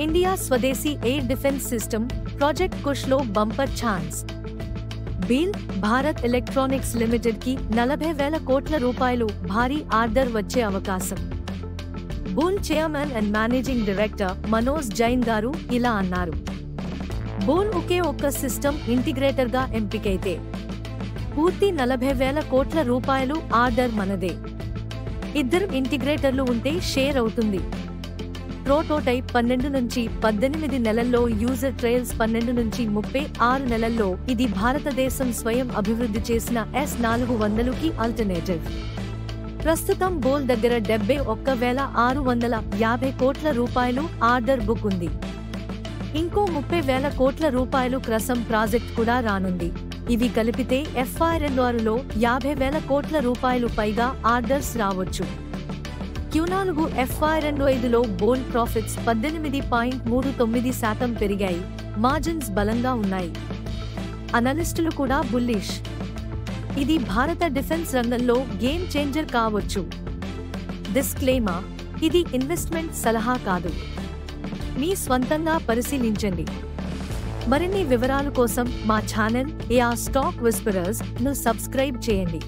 India స్వదేశీ air defence system project కుష్లో bumper chance. BEL Bharat electronics limited కి 40,000 కోట్ల రూపాయలు భారీ ఆర్డర్ వచ్చే అవకాశం. BEL chairman and managing director Manoj Jain గారు ఇలా అన్నారు. బూల్ ఒకే ఒక్క సిస్టమ్ ఇంటిగ్రేటర్ గా ఎంపికైతే పూర్తి 40,000 కోట్ల రూపాయలు ఆర్డర్ మనదే. ఇద్దరు ఇంటిగ్రేటర్లు ఉంటే షేర్ అవుతుంది. ప్రోటోటైప్ 12 నుంచి 18 నెలల్లో, యూజర్ ట్రయల్స్ 12 నుంచి 36 నెలల్లో. ఇది భారతదేశం స్వయం అభివృద్ధి చేసిన S-400కి ఆల్టర్నేటివ్. ప్రస్తుతం బోల్ దగ్గర 71,650 కోట్ల రూపాయలు ఆర్డర్ బుక్ ఉంది. ఇంకో 30,000 కోట్ల రూపాయలు క్రసం ప్రాజెక్ట్ కూడా రానుంది. ఇవి కలిపితే FY26లో 50,000 కోట్ల రూపాయలు పైగా ఆర్డర్స్ రావచ్చు. Q4 FY25లో బోల్ ప్రాఫిట్స్ 18.39% పెరిగాయి. మార్జిన్స్ బలంగా ఉన్నాయి. అనలిస్టులు కూడా బుల్లిష్. ఇది భారత డిఫెన్స్ రంగంలో గేమ్ చేంజర్ కావచ్చు. డిస్క్లైమర్: ఇది ఇన్వెస్ట్మెంట్ సలహా కాదు. మీ స్వంతంగా పరిశీలించండి. మరిన్ని వివరాల కోసం మా ఛానల్ ఏఆర్ స్టాక్ విస్పరర్స్ ను సబ్స్క్రైబ్ చేయండి.